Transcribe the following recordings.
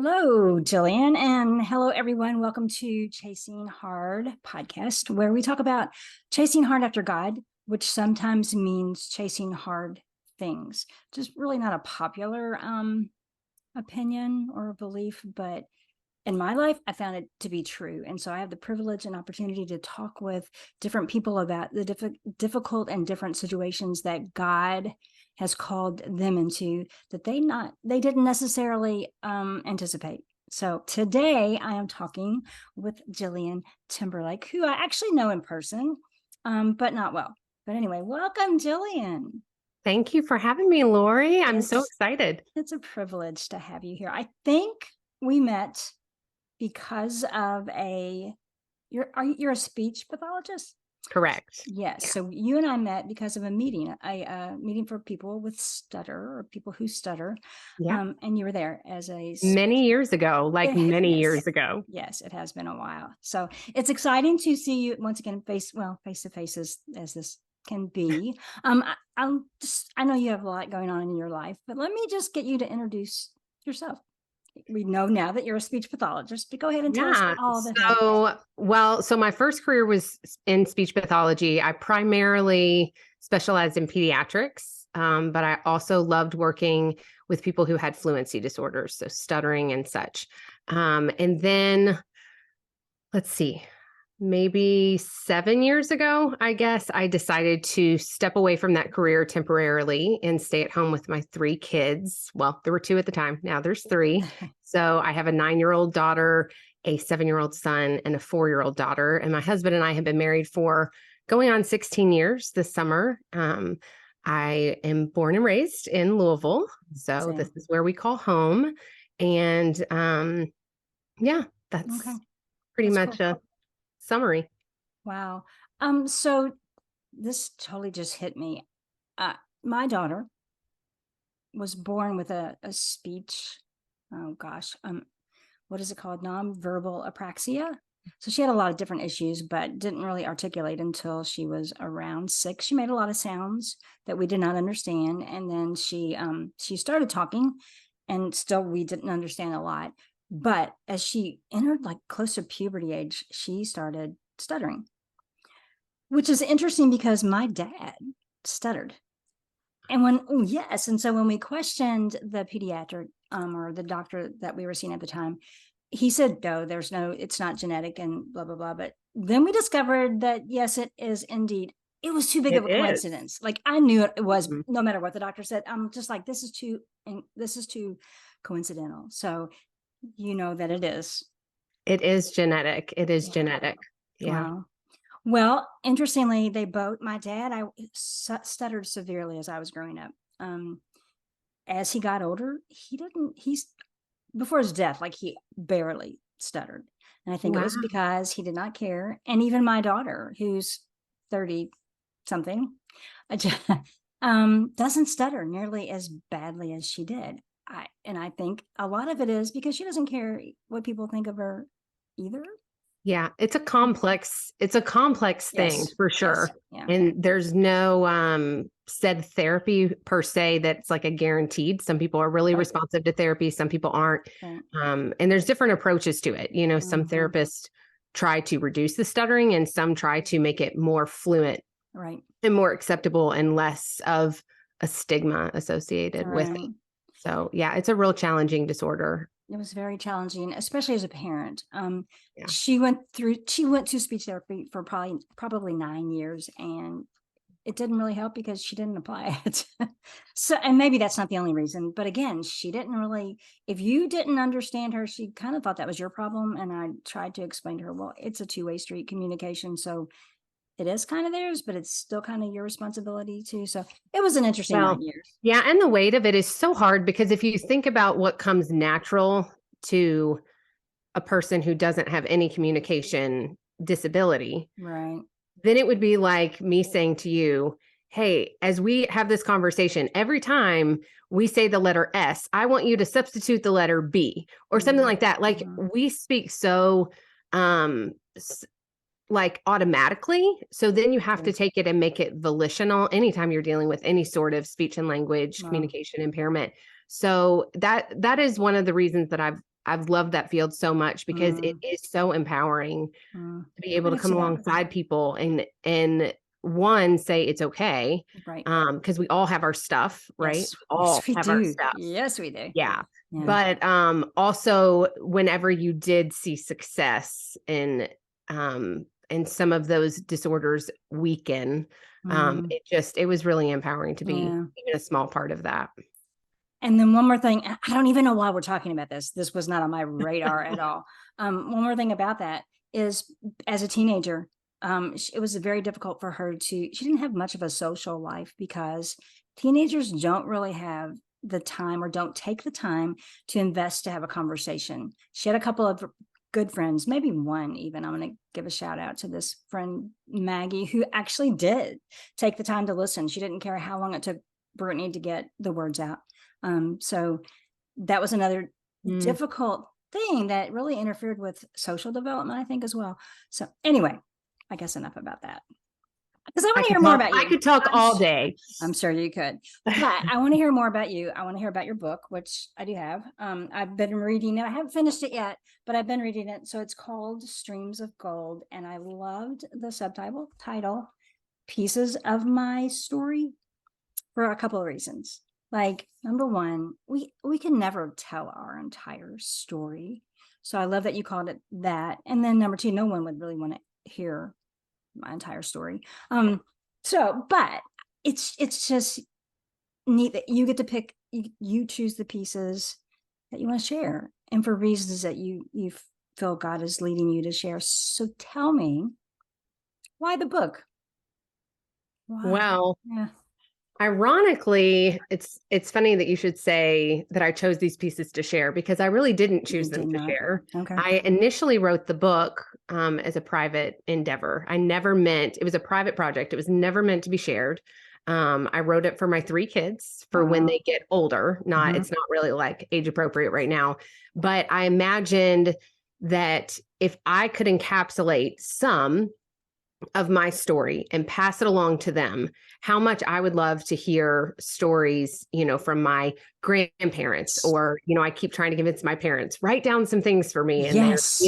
Hello, Jillian, and hello, everyone. Welcome to Chasing Hard podcast, where we talk about chasing hard after God, which sometimes means chasing hard things. Just really not a popular opinion or belief, but in my life, I found it to be true. And so I have the privilege and opportunity to talk with different people about the difficult and different situations that God has called them into that they didn't necessarily anticipate. So today I am talking with Jillian Timberlake, who I actually know in person, but not well. But anyway, welcome, Jillian. Thank you for having me, Lori. I'm so It's excited. it's a privilege to have you here. I think we met because of you're a speech pathologist. Correct. Yes. Yeah. So you and I met because of a meeting for people with stutter or people who stutter. Yeah. And you were there as a speech. Many years ago, like many Yes. years ago. Yes, it has been a while. So it's exciting to see you once again face to face as this can be. I know you have a lot going on in your life, but let me just get you to introduce yourself. We know now that you're a speech pathologist, but go ahead and tell us Yeah. all that happened. So my first career was in speech pathology. I primarily specialized in pediatrics, but I also loved working with people who had fluency disorders, so stuttering and such. And then let's see, maybe 7 years ago, I guess, I decided to step away from that career temporarily and stay at home with my three kids. Well, there were two at the time. Now there's three. So I have a 9-year-old daughter, a 7-year-old son, and a 4-year-old daughter. And my husband and I have been married for going on 16 years this summer. I am born and raised in Louisville. So Same. this is where we call home. And yeah, that's Okay. pretty That's much cool. a summary. Wow. So this totally just hit me. My daughter was born with a speech, oh gosh, what is it called? Nonverbal apraxia. So she had a lot of different issues, but didn't really articulate until she was around 6. She made a lot of sounds that we did not understand. And then she started talking, and still we didn't understand a lot. But as she entered like close to puberty age, she started stuttering, which is interesting because my dad stuttered. And so when we questioned the pediatric or the doctor that we were seeing at the time, he said, no, it's not genetic and blah, blah, blah. But then we discovered that, yes, it is indeed. It was too big of It a is. coincidence. Like I knew it was, Mhm. no matter what the doctor said. I'm just like, this is too coincidental. So you know that it is. It is genetic. It is Yeah. genetic. Yeah. Wow. Well, interestingly, my dad, I stuttered severely as I was growing up. As he got older, before his death, like he barely stuttered. And I think it Wow. was because he did not care. And even my daughter, who's 30 something, doesn't stutter nearly as badly as she did. I think a lot of it is because she doesn't care what people think of her either. Yeah. It's a complex thing Yes. for Yes. sure. Yeah. And there's no said therapy per se that's like a guaranteed. Some people are really Right. responsive to therapy, some people aren't. Right. And there's different approaches to it. Some Mm-hmm. therapists try to reduce the stuttering and some try to make it more fluent Right. and more acceptable and less of a stigma associated with Right. it. So yeah, it's a real challenging disorder. It was very challenging, especially as a parent. Yeah. She went to speech therapy for probably 9 years, and it didn't really help because she didn't apply it. So, and maybe that's not the only reason, but again, she didn't really, if you didn't understand her, she kind of thought that was your problem. And I tried to explain to her, well, it's a two-way street communication. So it is kind of theirs, but it's still kind of your responsibility too. So it was an interesting Well, 9 years. yeah, and the weight of it is so hard because if you think about what comes natural to a person who doesn't have any communication disability, Right. then it would be like me saying to you, hey, as we have this conversation, every time we say the letter S, I want you to substitute the letter B or something like that. Like Mhm. we speak so um like automatically. So then you have to Yes. take it and make it volitional anytime you're dealing with any sort of speech and language Wow. communication impairment. So that is one of the reasons that I've I've loved that field so much because it Mm, is so empowering mm. to be I able to could come see that. alongside people and one say it's okay. Right. Because we all have our stuff, right? Yes. We Yes, all we have our do. stuff. Yes, we do. Yeah. Yeah. But also whenever you did see success in some of those disorders weaken, Mm, it was really empowering to be yeah. even a small part of that. And then one more thing, I don't even know why we're talking about this. This was not on my radar at all. One more thing about that is, as a teenager, it was very difficult for her she didn't have much of a social life because teenagers don't really have the time or don't take the time to invest to have a conversation. She had a couple of good friends, maybe one even. I'm going to give a shout out to this friend, Maggie, who actually did take the time to listen. She didn't care how long it took Brittany to get the words out. So that was another Mm. difficult thing that really interfered with social development, I think, as well. So anyway, I guess enough about that, because I want to hear more about I you. could talk I'm, all day. I'm sure you could, but I want to hear more about you. I want to hear about your book, which I do have. I've been reading it. I haven't finished it yet, but I've been reading it. So it's called Streams of Gold, and I loved the subtitle title, Pieces of My Story, for a couple of reasons. Like, number one, we can never tell our entire story. So I love that you called it that. And then number two, no one would really want to hear my entire story. But it's just neat that you get to pick, you choose the pieces that you want to share, and for reasons that you feel God is leading you to share. So tell me, why the book? Why? Well, Yeah. ironically, it's funny that you should say that I chose these pieces to share because I really didn't You choose them did to not. share. Okay. I initially wrote the book as a private endeavor. I never meant it was a private project. It was never meant to be shared. I wrote it for my three kids for when Wow. they get older. Not Mm-hmm. It's not really like age appropriate right now, but I imagined that if I could encapsulate some of my story and pass it along to them, how much I would love to hear stories, from my grandparents, or, I keep trying to convince my parents, write down some things for me. And Yes.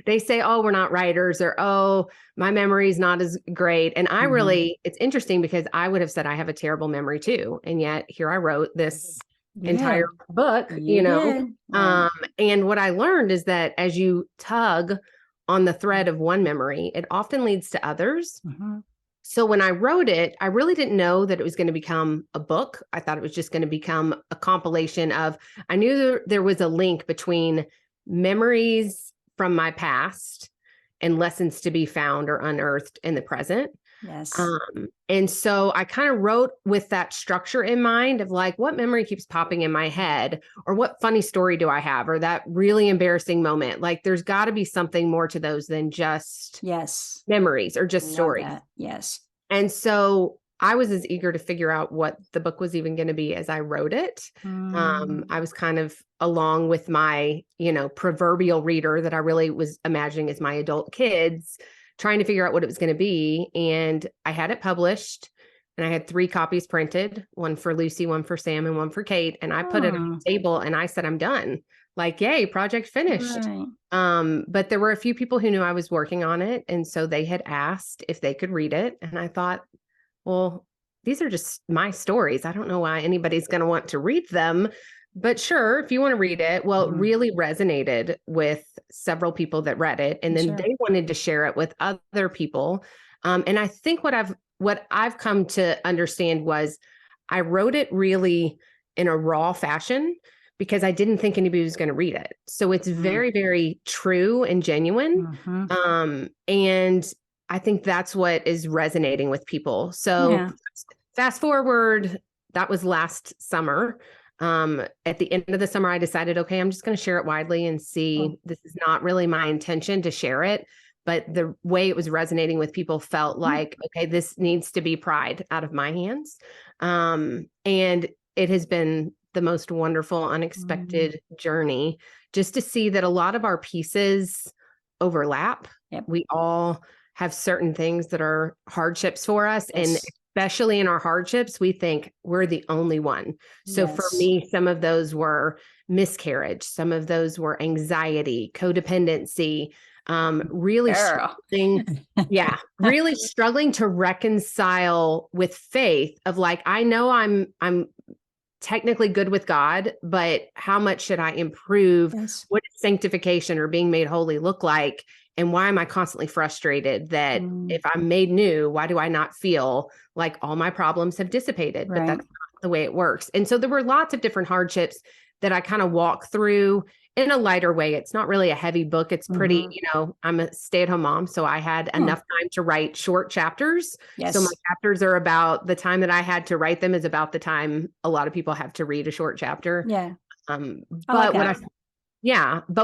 they say, oh, we're not writers, or, oh, my memory is not as great. And Mm-hmm. it's interesting because I would have said I have a terrible memory too. And yet here I wrote this You entire did. book, You did. Right. and what I learned is that as you tug on the thread of one memory, it often leads to others. Mm-hmm. So when I wrote it, I really didn't know that it was going to become a book. I thought it was just going to become a compilation of, I knew there was a link between memories from my past and lessons to be found or unearthed in the present. Yes. And so I kind of wrote with that structure in mind of like, what memory keeps popping in my head, or what funny story do I have, or that really embarrassing moment. Like, there's got to be something more to those than just Yes. memories or just Love stories. that. Yes. And so I was as eager to figure out what the book was even going to be as I wrote it. Mm. I was kind of along with my, proverbial reader that I really was imagining as my adult kids, trying to figure out what it was going to be. And I had it published, and I had 3 copies printed, one for Lucy, one for Sam, and one for Kate. And I put it on the table and I said, I'm done. Like, yay, project finished. Right. But there were a few people who knew I was working on it. And so they had asked if they could read it. And I thought, well, these are just my stories. I don't know why anybody's going to want to read them, but sure, if you want to read it. Well, it Mm-hmm. really resonated with several people that read it, and then Sure. they wanted to share it with other people. And I think what I've come to understand was I wrote it really in a raw fashion because I didn't think anybody was going to read it. So it's very, very true and genuine. Mm-hmm. And I think that's what is resonating with people. So Yeah. fast forward, that was last summer. At the end of the summer, I decided, okay, I'm just going to share it widely and see. Oh. This is not really my intention to share it, but the way it was resonating with people felt like, okay, this needs to be pried out of my hands. And it has been the most wonderful, unexpected journey just to see that a lot of our pieces overlap. Yep. We all have certain things that are hardships for us. And Yes. especially in our hardships, we think we're the only one. So for Yes. me, some of those were miscarriage. Some of those were anxiety, codependency, really Girl. struggling. Yeah, really struggling to reconcile with faith of like, I know I'm technically good with God, but how much should I improve? Yes. What does sanctification or being made holy look like? And why am I constantly frustrated that if I'm made new, why do I not feel like all my problems have dissipated? But Right. that's not the way it works. And so there were lots of different hardships that I kind of walk through in a lighter way. It's not really a heavy book. It's pretty, I'm a stay-at-home mom, so I had enough time to write short chapters. Yes. So my chapters are about the time that I had to write them is about the time a lot of people have to read a short chapter. Yeah. But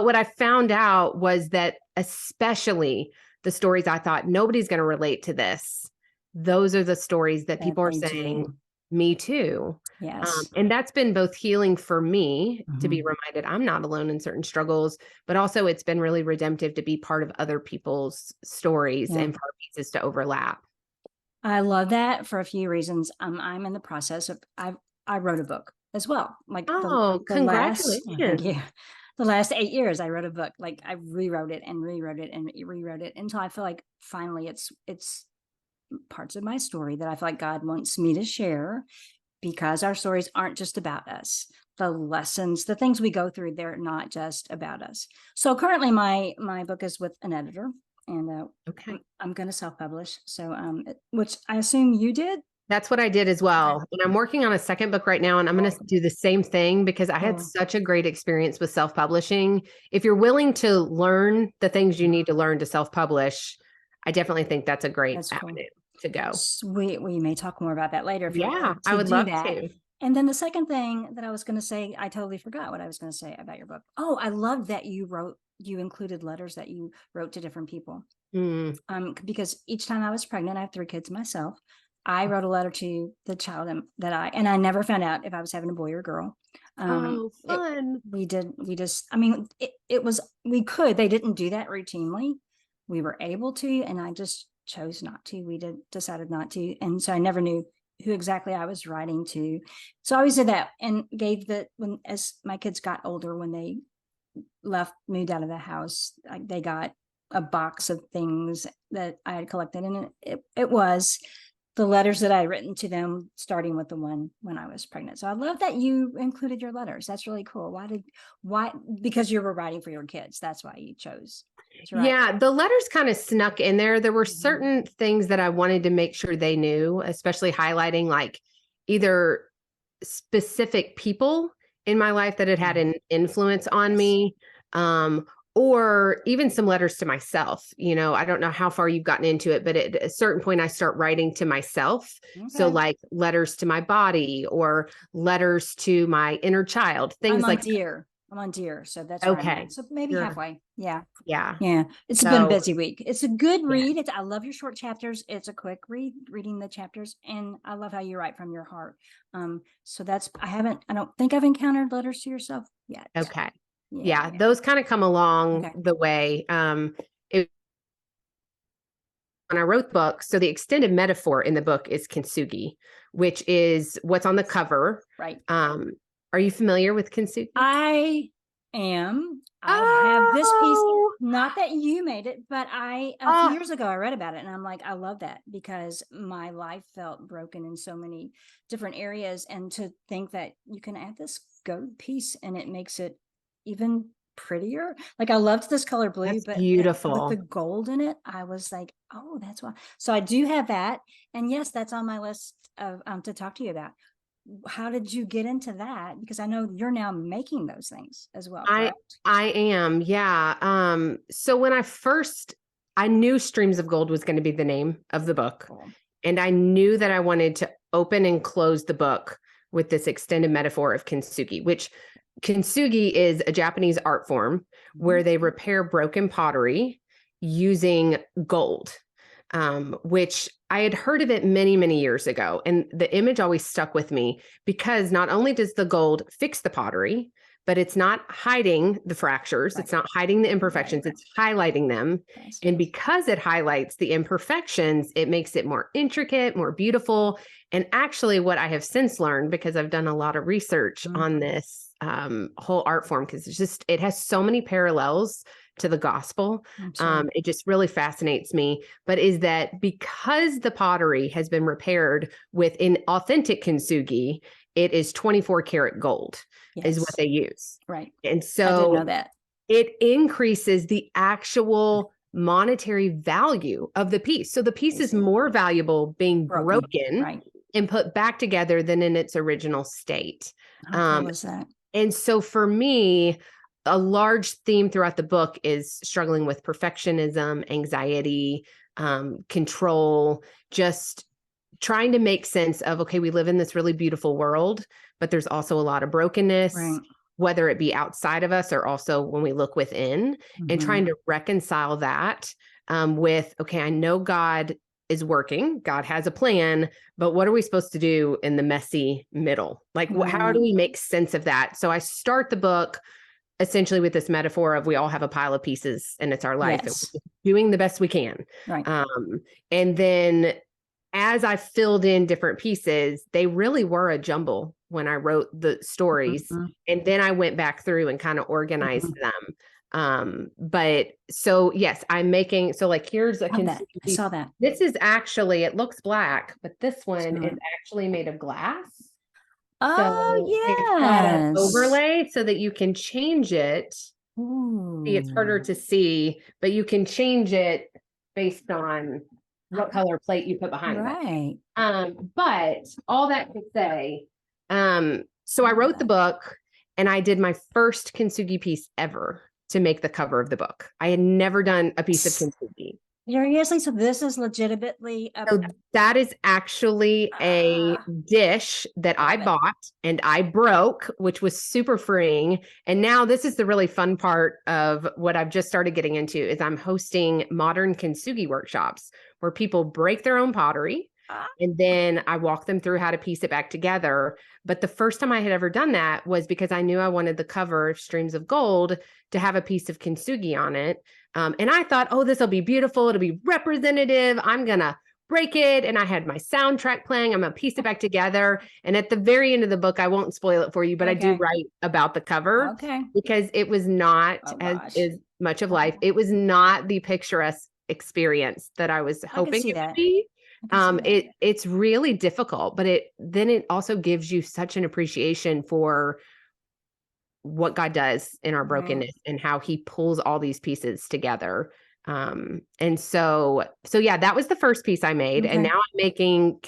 what I found out was that especially the stories I thought nobody's going to relate to this. Those are the stories that people are saying, me too. Yes. And that's been both healing for me to be reminded I'm not alone in certain struggles, but also it's been really redemptive to be part of other people's stories and for our pieces to overlap. I love that for a few reasons. I'm in the process of, I wrote a book as well. Like congratulations. Thank you. The last 8 years I wrote a book. Like I rewrote it and rewrote it and rewrote it until I feel like finally it's parts of my story that I feel like God wants me to share, because our stories aren't just about us. The lessons, the things we go through, they're not just about us. So currently my book is with an editor, and I'm going to self-publish. So which I assume you did. That's what I did as well. And I'm working on a second book right now, and I'm going to do the same thing because I had such a great experience with self-publishing. If you're willing to learn the things you need to learn to self-publish, I definitely think that's a great avenue to go. We may talk more about that later. I would love to. And then the second thing that I was going to say, I totally forgot what I was going to say about your book. Oh, I love that you included letters that you wrote to different people. Because each time I was pregnant, I have 3 kids myself. I wrote a letter to the child and I never found out if I was having a boy or a girl. Fun. We just, we could, they didn't do that routinely. We were able to, and I just chose not to. We decided not to. And so I never knew who exactly I was writing to. So I always did that and as my kids got older, when they moved out of the house, they got a box of things that I had collected. And it was the letters that I had written to them, starting with the one when I was pregnant. So I love that you included your letters. That's really cool. Why? Because you were writing for your kids. That's why you chose. Yeah, the letters kind of snuck in there. There were certain things that I wanted to make sure they knew, especially highlighting like either specific people in my life that had an influence on me, or even some letters to myself. I don't know how far you've gotten into it, but at a certain point I start writing to myself. So like letters to my body or letters to my inner child, things like I'm on Dear, so that's okay. So maybe halfway. Yeah. It's So, been a busy week. It's a good read. I love your short chapters. It's a quick read, reading the chapters, and I love how you write from your heart. So I don't think I've encountered letters to yourself yet. Okay. Yeah, those kind of come along the way. When I wrote the book, so the extended metaphor in the book is kintsugi, which is what's on the cover. Right. Are you familiar with kintsugi? I am. I have this piece, not that you made it, but a few years ago I read about it, and I'm like, I love that, because my life felt broken in so many different areas, and to think that you can add this gold piece and it makes it even prettier. Like, I loved this color blue, that's but beautiful with the gold in it, I was like, oh, that's why. So I do have that, and yes, that's on my list of to talk to you about. How did you get into that? Because I know you're now making those things as well. Correct? I am. Yeah. So when I knew Streams of Gold was going to be the name of the book. Cool. And I knew that I wanted to open and close the book with this extended metaphor of kintsugi, which kintsugi is a Japanese art form where they repair broken pottery using gold. Which I had heard of it many, many years ago. And the image always stuck with me because not only does the gold fix the pottery, but it's not hiding the fractures. Right. It's not hiding the imperfections. Right. It's highlighting them. Yes. And because it highlights the imperfections, it makes it more intricate, more beautiful. And actually, what I have since learned, because I've done a lot of research on this whole art form, because it has so many parallels to the gospel. It just really fascinates me. But is that because the pottery has been repaired with an authentic kintsugi, it is 24 karat gold is what they use. Right. And I didn't so know that. it increases the actual monetary value of the piece. So the piece is more valuable being broken Right. and put back together than in its original state. How cool is that? And so for me, a large theme throughout the book is struggling with perfectionism, anxiety, control, just trying to make sense of, okay, we live in this really beautiful world, but there's also a lot of brokenness, Right. whether it be outside of us or also when we look within, and trying to reconcile that with, okay, I know God is working, God has a plan, but what are we supposed to do in the messy middle? Like, how do we make sense of that? So I start the book essentially with this metaphor of we all have a pile of pieces and it's our life, and we're doing the best we can. Right. And then as I filled in different pieces, they really were a jumble when I wrote the stories. And then I went back through and kind of organized them. But so yes, I'm making, so like here's a I saw that. This is actually, it looks black, but this one is actually made of glass. Oh, So it's got an yes. overlay so that you can change it. See, it's harder to see, but you can change it based on what color plate you put behind it. But all that to say, so I wrote the book and I did my first kintsugi piece ever to make the cover of the book. I had never done a piece of kintsugi. Seriously? So this is legitimately So that is actually a dish that I bought and I broke, which was super freeing. And now this is the really fun part of what I've just started getting into is I'm hosting modern kintsugi workshops where people break their own pottery. And then I walk them through how to piece it back together. But the first time I had ever done that was because I knew I wanted the cover of Streams of Gold to have a piece of kintsugi on it. And I thought, oh, this will be beautiful. It'll be representative. I'm going to break it. And I had my soundtrack playing. I'm going to piece it back together. And at the very end of the book, I won't spoil it for you, but I do write about the cover because it was not as much of life. It was not the picturesque experience that I was hoping it would be. It's really difficult, but it also gives you such an appreciation for what God does in our brokenness and how he pulls all these pieces together. And so yeah, that was the first piece I made. And now I'm making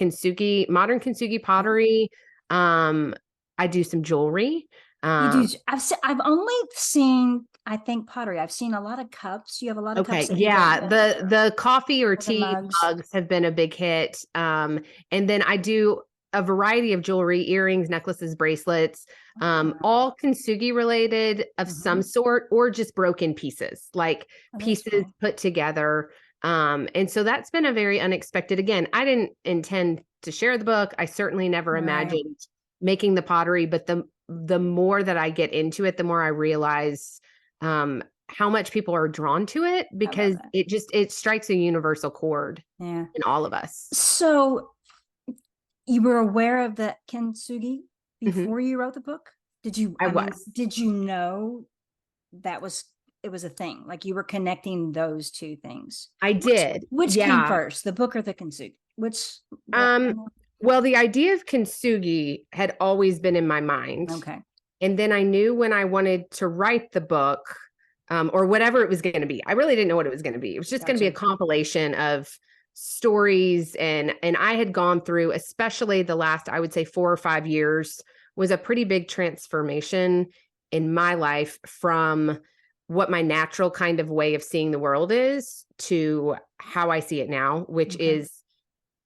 modern kintsugi pottery. I do some jewelry. You do. I've only seen, I think, pottery. I've seen a lot of cups. You have a lot of cups. Yeah. The coffee or tea mugs have been a big hit. And then I do a variety of jewelry, earrings, necklaces, bracelets, all kintsugi related of some sort, or just broken pieces, like pieces put together. And so that's been a very unexpected, again, I didn't intend to share the book. I certainly never imagined making the pottery, but the more that I get into it, the more I realize how much people are drawn to it, because it strikes a universal chord in all of us. So you were aware of the kintsugi before you wrote the book? Did you? Did you know that it was a thing? Like you were connecting those two things? I did. Which came first, the book or the kintsugi? Well, the idea of kintsugi had always been in my mind. And then I knew when I wanted to write the book, or whatever it was going to be, I really didn't know what it was going to be. It was just going to be a compilation of stories. And I had gone through, especially the last, I would say 4 or 5 years, was a pretty big transformation in my life from what my natural kind of way of seeing the world is to how I see it now, which is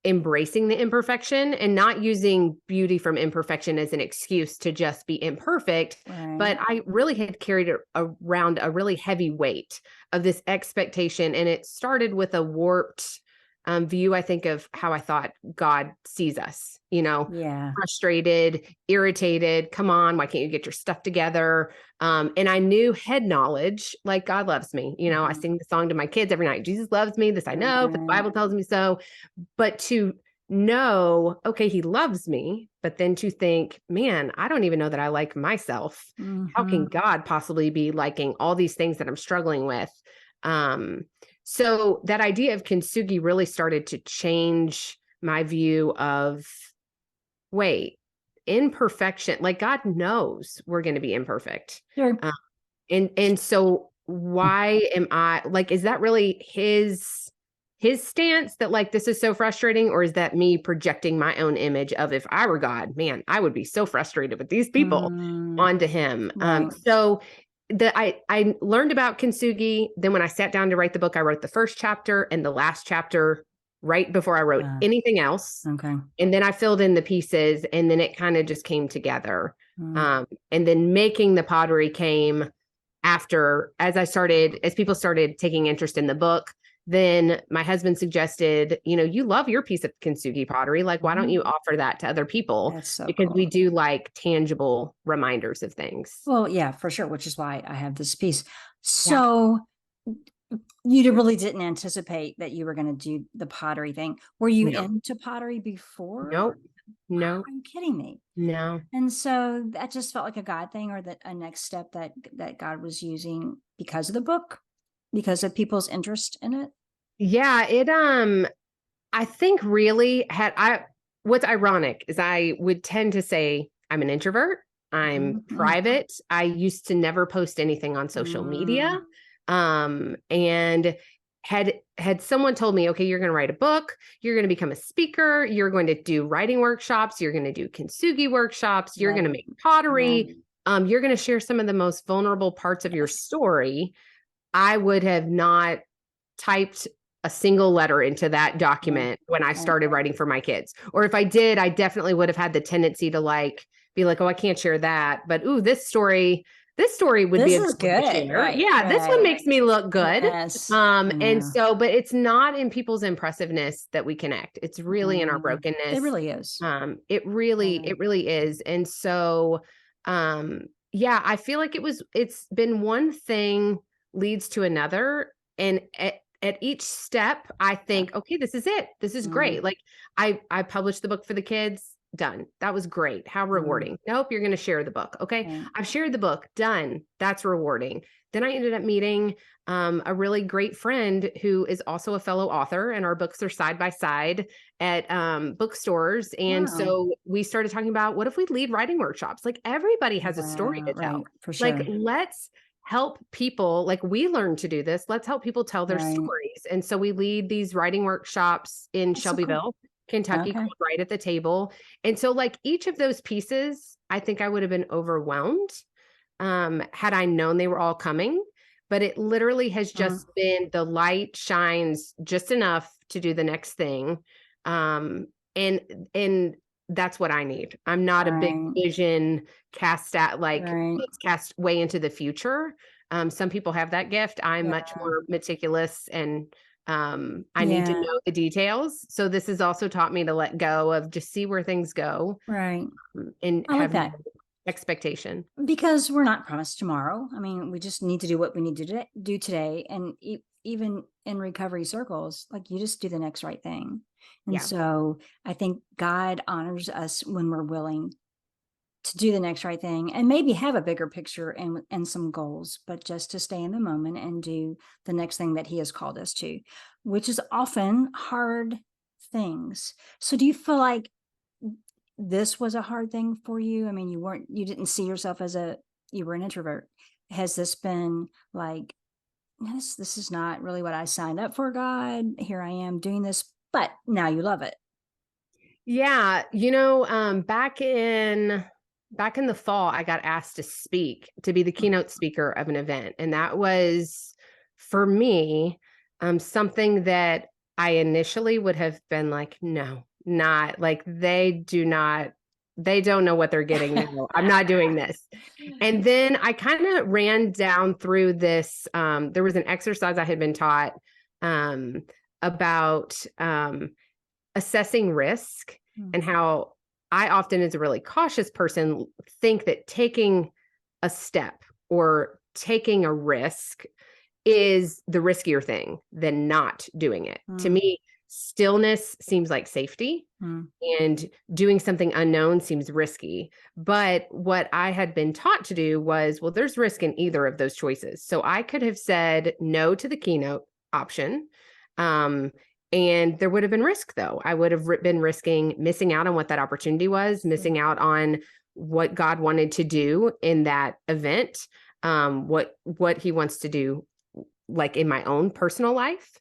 embracing the imperfection and not using beauty from imperfection as an excuse to just be imperfect. But I really had carried around a really heavy weight of this expectation. And it started with a warped view, I think, of how I thought God sees us, Yeah. frustrated, irritated. Come on, why can't you get your stuff together? And I knew head knowledge, like God loves me. I Mhm. sing the song to my kids every night. Jesus loves me. This I know, for the Right. Bible tells me so. But to know, okay, he loves me, but then to think, man, I don't even know that I like myself. How can Mhm. God possibly be liking all these things that I'm struggling with? Um, so that idea of kintsugi really started to change my view of, wait, imperfection, like God knows we're going to be imperfect. Sure. Um, and so why am I like, is that really his stance that like this is so frustrating, or is that me projecting my own image of, if I were God, man, I would be so frustrated with these people, Mm, onto him. right. So I learned about kintsugi. Then when I sat down to write the book, I wrote the first chapter and the last chapter right before I wrote Uh, anything else. okay. And then I filled in the pieces, and then it kind of just came together. Mm. And then making the pottery came after, as people started taking interest in the book. Then my husband suggested, you love your piece of kintsugi pottery. Like, why don't Mhm. you offer that to other people? That's so Because we cool. do like tangible reminders of things. Well, yeah, for sure, which is why I have this piece. Yeah. So really didn't anticipate that you were going to do the pottery thing. Were you No, into pottery before? nope, no, Are you kidding me? no. And so that just felt like a God thing, or that a next step that God was using because of the book, because of people's interest in it. Yeah, I think really what's ironic is I would tend to say I'm an introvert. I'm Mhm. private. I used to never post anything on social media. Mm, And had someone told me, okay, you're going to write a book, you're going to become a speaker, you're going to do writing workshops, you're going to do kintsugi workshops, you're going to right. make Right. pottery, you're going to share some of the most vulnerable parts of your Yes. story, I would have not typed a single letter into that Right. document when I Right. started writing for my kids. Or if I did, I definitely would have had the tendency to like be like, oh, I can't share that. But ooh, this story would be This a good is one to good. share. Right. Yeah, this one Right. makes me look good. Yes. I And know. so, but it's not in people's impressiveness that we connect. It's really in our It brokenness. really is. It really, Really. it really is. And so, yeah, I feel like it's been one thing leads to another. And at each step, I Yeah. think, okay, this is it. This is Mm, great. Like I published the book for the kids. Done. That was great. How mm, rewarding. Nope, you're going to share the book. Okay. right. I've shared the book. Done. That's rewarding. Then I ended up meeting a really great friend who is also a fellow author, and our books are side by side at bookstores. And Wow. so we started talking about, what if we lead writing workshops? Like, everybody has a story Wow. to Right. tell. For Like, sure. let's help people. Like, we learned to do this. Let's help people tell their Right. stories. And so we lead these writing workshops in That's so cool. Shelbyville, Kentucky, Okay. called Right at the Table. And so, like, each of those pieces, I think I would have been overwhelmed had I known they were all coming. But it literally has Mm, just been, the light shines just enough to do the next thing. Um, and and that's what I need. I'm not a big right. vision cast at, like, Right. let's cast way into the future. Some people have that gift. I'm much Yeah. more meticulous, and I need to Yeah. know the details. So this has also taught me to let go of, just see where things go, Right. and I like have no that. expectation. Because we're not promised tomorrow. I mean, we just need to do what we need to do today. And even in recovery circles, like, you just do the next right thing. And Yeah. so I think God honors us when we're willing to do the next right thing, and maybe have a bigger picture and some goals, but just to stay in the moment and do the next thing that he has called us to, which is often hard things. So do you feel like this was a hard thing for you? I mean, you didn't see yourself as you were an introvert. Has this been like, this is not really what I signed up for, God? Here I am doing this, but now you love it. Yeah, back in the fall, I got asked to speak, to be the keynote speaker of an event, and that was, for me, something that I initially would have been like, no, not like, they don't know what they're getting. No, I'm not doing this. And then I kind of ran down through this. There was an exercise I had been taught, um, about assessing risk Mm. and how I often, as a really cautious person, think that taking a step or taking a risk is the riskier thing than not doing it. To Mm. me, stillness seems like safety, Mm. and doing something unknown seems risky. But what I had been taught to do was, well, there's risk in either of those choices. So I could have said no to the keynote option. Um, and there would have been risk, though. I would have been risking missing out on what that opportunity was, missing out on what God wanted to do in that event, what He wants to do, like in my own personal life.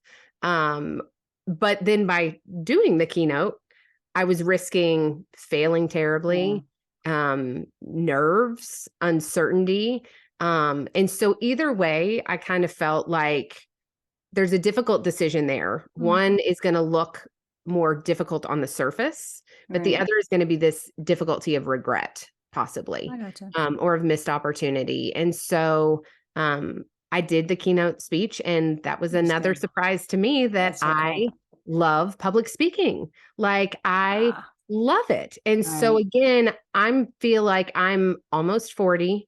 But then by doing the keynote, I was risking failing Yeah. terribly, nerves, uncertainty. And so either way, I kind of felt like there's a difficult decision there. Mm. One is going to look more difficult on the surface, but the Right. other is going to be this difficulty of regret, possibly, I gotcha. or of missed opportunity. And so I did the keynote speech, and that was That's another good. surprise to me that That's so I cool. love public speaking. Like, I Ah, love it. And so right. again, feel like I'm almost 40,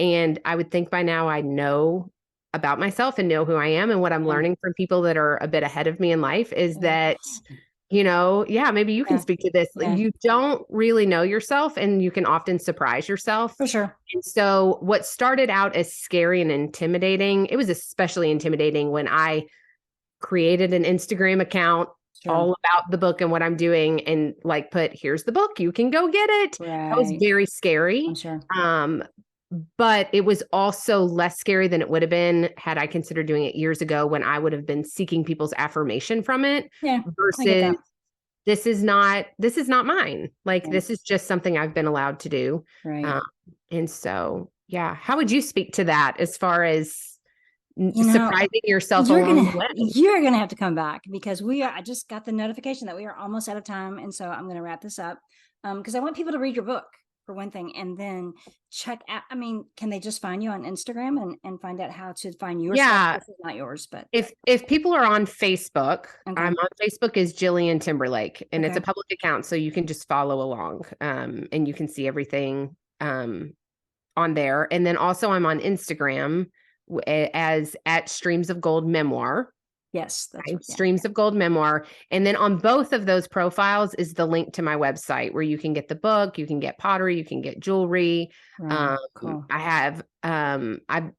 and I would think by now I know about myself and know who I am. And what I'm Yeah. learning from people that are a bit ahead of me in life is Yeah. that, yeah, maybe you can Yeah. speak to this. Yeah. You don't really know yourself, and you can often surprise yourself. For sure. And so what started out as scary and intimidating, it was especially intimidating when I created an Instagram account Sure. all about the book and what I'm doing, and like put, here's the book, you can go get it. That was Right. very I'm scary. sure. But it was also less scary than it would have been had I considered doing it years ago, when I would have been seeking people's affirmation from it, Yeah. I get versus that. this is not mine. Like, Right. this is just something I've been allowed to do. Right. Um, and so, yeah, how would you speak to that as far as You know, surprising yourself along the way? you're gonna have to come back because I just got the notification that we are almost out of time, and so I'm gonna wrap this up. Because I want people to read your book for one thing, and then check out. I mean, can they just find you on Instagram and find out how to find your stuff? Yeah, This is not yours, but if people are on Facebook, okay. I'm on Facebook as Jillian Timberlake, and it's Okay. a public account, so you can just follow along, and you can see everything on there. And then also I'm on Instagram as at Streams of Gold Memoir. Yes, that's Right? what. Yeah. Streams of Gold Memoir. And then on both of those profiles is the link to my website, where you can get the book, you can get pottery, you can get jewelry. Right. Cool. I've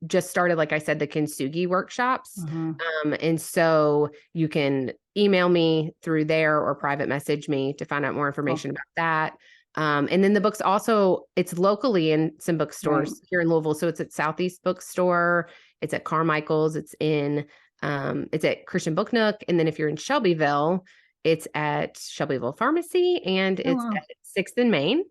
just started, like I said, the kintsugi workshops. Mm-hmm. And so you can email me through there or private message me to find out more Cool. information about that. And then the book's also, it's locally in some Right. bookstores here in Louisville. So it's at Southeast Bookstore, it's at Carmichael's, it's at Christian Book Nook. And then if you're in Shelbyville, it's at Shelbyville Pharmacy, and Oh it's wow. at 6th and Main.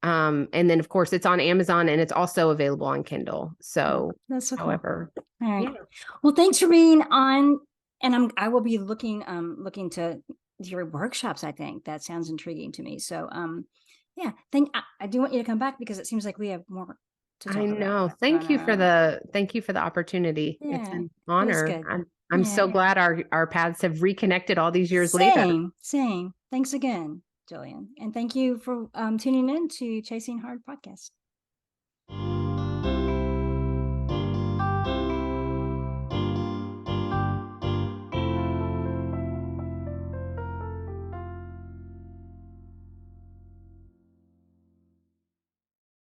And then of course it's on Amazon, and it's also available on Kindle. So, That's so cool. however, All right. yeah. Well, thanks for being on. And I will be looking to your workshops. I think that sounds intriguing to me. So yeah, I do want you to come back because it seems like we have more to I talk about. know. But Thank you for the opportunity. It's yeah, an it was honor. good. I'm so Yeah. glad our paths have reconnected all these years later. Same. Thanks again, Jillian. And thank you for tuning in to Chasing Hard podcast.